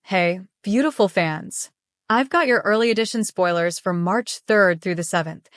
Hey, beautiful fans. I've got your early edition spoilers for March 3rd through the 7th.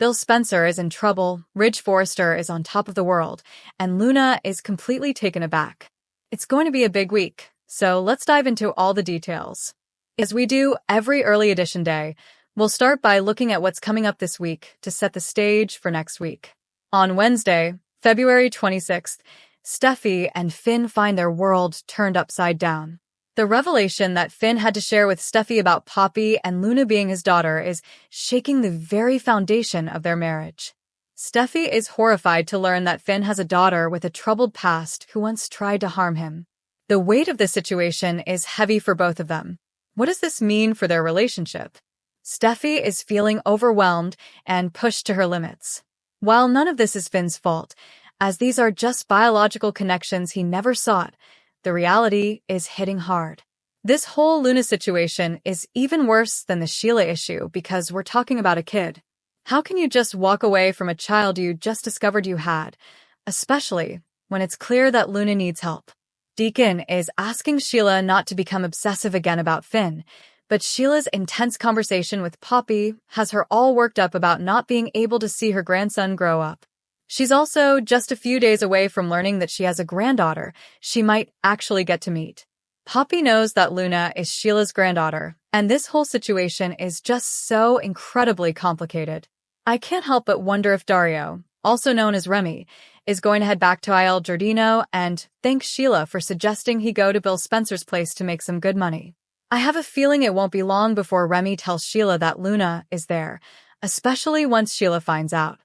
Bill Spencer is in trouble, Ridge Forrester is on top of the world, and Luna is completely taken aback. It's going to be a big week, so let's dive into all the details. As we do every early edition day, we'll start by looking at what's coming up this week to set the stage for next week. On Wednesday, February 26th, Steffy and Finn find their world turned upside down. The revelation that Finn had to share with Steffy about Poppy and Luna being his daughter is shaking the very foundation of their marriage. Steffy is horrified to learn that Finn has a daughter with a troubled past who once tried to harm him. The weight of this situation is heavy for both of them. What does this mean for their relationship? Steffy is feeling overwhelmed and pushed to her limits. While none of this is Finn's fault, as these are just biological connections he never sought, the reality is hitting hard. This whole Luna situation is even worse than the Sheila issue because we're talking about a kid. How can you just walk away from a child you just discovered you had, especially when it's clear that Luna needs help? Deacon is asking Sheila not to become obsessive again about Finn, but Sheila's intense conversation with Poppy has her all worked up about not being able to see her grandson grow up. She's also just a few days away from learning that she has a granddaughter she might actually get to meet. Poppy knows that Luna is Sheila's granddaughter, and this whole situation is just so incredibly complicated. I can't help but wonder if Dario, also known as Remy, is going to head back to Il Giardino and thank Sheila for suggesting he go to Bill Spencer's place to make some good money. I have a feeling it won't be long before Remy tells Sheila that Luna is there, especially once Sheila finds out.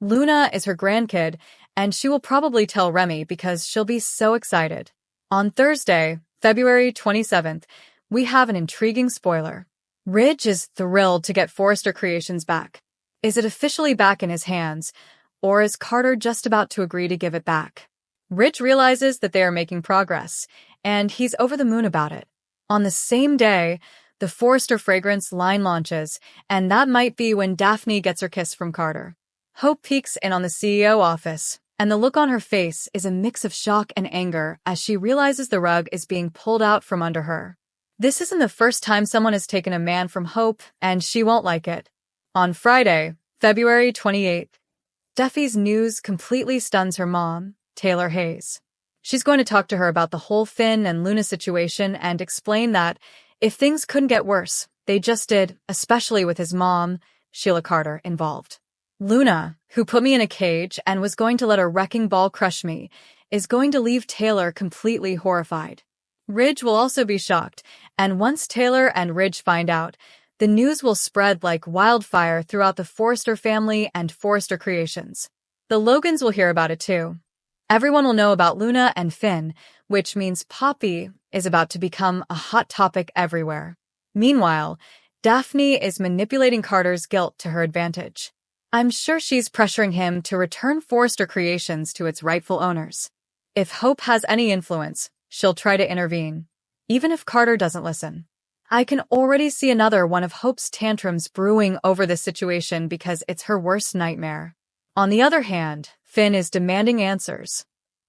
Luna is her grandkid, and she will probably tell Remy because she'll be so excited. On Thursday, February 27th, we have an intriguing spoiler. Ridge is thrilled to get Forrester Creations back. Is it officially back in his hands, or is Carter just about to agree to give it back? Ridge realizes that they are making progress, and he's over the moon about it. On the same day, the Forrester fragrance line launches, and that might be when Daphne gets her kiss from Carter. Hope peeks in on the CEO office, and the look on her face is a mix of shock and anger as she realizes the rug is being pulled out from under her. This isn't the first time someone has taken a man from Hope, and she won't like it. On Friday, February 28th, Steffy's news completely stuns her mom, Taylor Hayes. She's going to talk to her about the whole Finn and Luna situation and explain that if things couldn't get worse, they just did, especially with his mom, Sheila Carter, involved. Luna, who put me in a cage and was going to let a wrecking ball crush me, is going to leave Taylor completely horrified. Ridge will also be shocked, and once Taylor and Ridge find out, the news will spread like wildfire throughout the Forrester family and Forrester Creations. The Logans will hear about it too. Everyone will know about Luna and Finn, which means Poppy is about to become a hot topic everywhere. Meanwhile, Daphne is manipulating Carter's guilt to her advantage. I'm sure she's pressuring him to return Forrester Creations to its rightful owners. If Hope has any influence, she'll try to intervene, even if Carter doesn't listen. I can already see another one of Hope's tantrums brewing over this situation because it's her worst nightmare. On the other hand, Finn is demanding answers.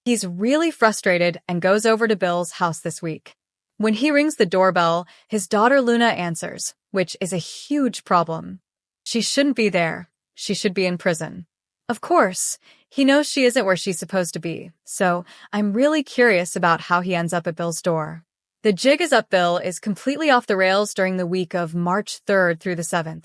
He's really frustrated and goes over to Bill's house this week. When he rings the doorbell, his daughter Luna answers, which is a huge problem. She shouldn't be there. She should be in prison. Of course, he knows she isn't where she's supposed to be, so I'm really curious about how he ends up at Bill's door. The jig is up. Bill is completely off the rails during the week of March 3rd through the 7th.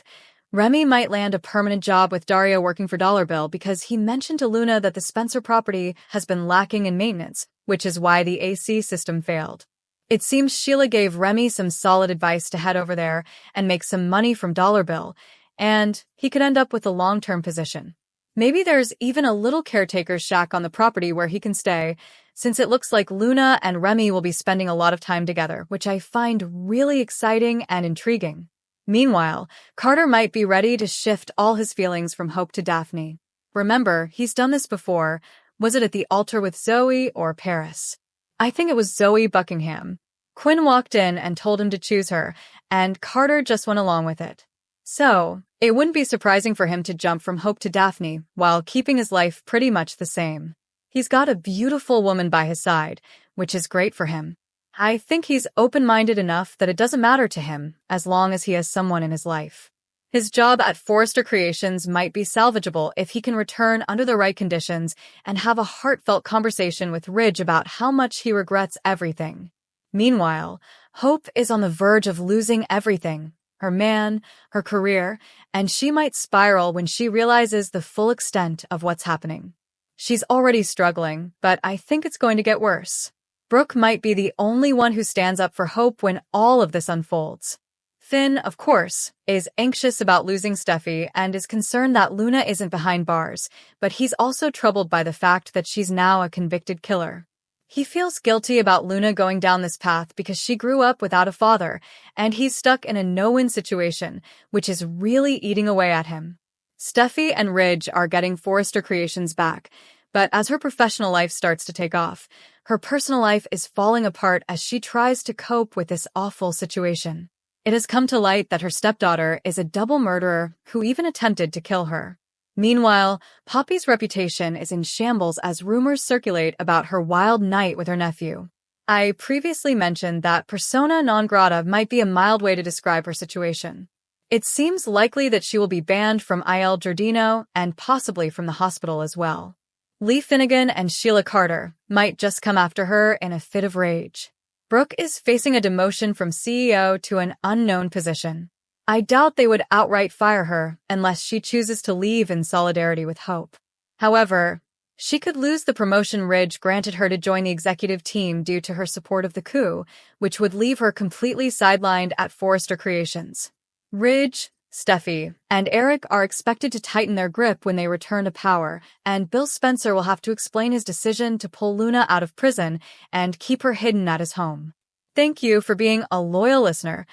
Remy might land a permanent job with Dario working for Dollar Bill because he mentioned to Luna that the Spencer property has been lacking in maintenance, which is why the AC system failed. It seems Sheila gave Remy some solid advice to head over there and make some money from Dollar Bill, and he could end up with a long-term position. Maybe there's even a little caretaker's shack on the property where he can stay, since it looks like Luna and Remy will be spending a lot of time together, which I find really exciting and intriguing. Meanwhile, Carter might be ready to shift all his feelings from Hope to Daphne. Remember, he's done this before. Was it at the altar with Zoe or Paris? I think it was Zoe Buckingham. Quinn walked in and told him to choose her, and Carter just went along with it. So, it wouldn't be surprising for him to jump from Hope to Daphne while keeping his life pretty much the same. He's got a beautiful woman by his side, which is great for him. I think he's open-minded enough that it doesn't matter to him as long as he has someone in his life. His job at Forrester Creations might be salvageable if he can return under the right conditions and have a heartfelt conversation with Ridge about how much he regrets everything. Meanwhile, Hope is on the verge of losing everything, her man, her career, and she might spiral when she realizes the full extent of what's happening. She's already struggling, but I think it's going to get worse. Brooke might be the only one who stands up for Hope when all of this unfolds. Finn, of course, is anxious about losing Steffy and is concerned that Luna isn't behind bars, but he's also troubled by the fact that she's now a convicted killer. He feels guilty about Luna going down this path because she grew up without a father, and he's stuck in a no-win situation, which is really eating away at him. Steffy and Ridge are getting Forrester Creations back, but as her professional life starts to take off, her personal life is falling apart as she tries to cope with this awful situation. It has come to light that her stepdaughter is a double murderer who even attempted to kill her. Meanwhile, Poppy's reputation is in shambles as rumors circulate about her wild night with her nephew. I previously mentioned that persona non grata might be a mild way to describe her situation. It seems likely that she will be banned from Il Giardino and possibly from the hospital as well. Lee Finnegan and Sheila Carter might just come after her in a fit of rage. Brooke is facing a demotion from CEO to an unknown position. I doubt they would outright fire her unless she chooses to leave in solidarity with Hope. However, she could lose the promotion Ridge granted her to join the executive team due to her support of the coup, which would leave her completely sidelined at Forrester Creations. Ridge, Steffy, and Eric are expected to tighten their grip when they return to power, and Bill Spencer will have to explain his decision to pull Luna out of prison and keep her hidden at his home. Thank you for being a loyal listener.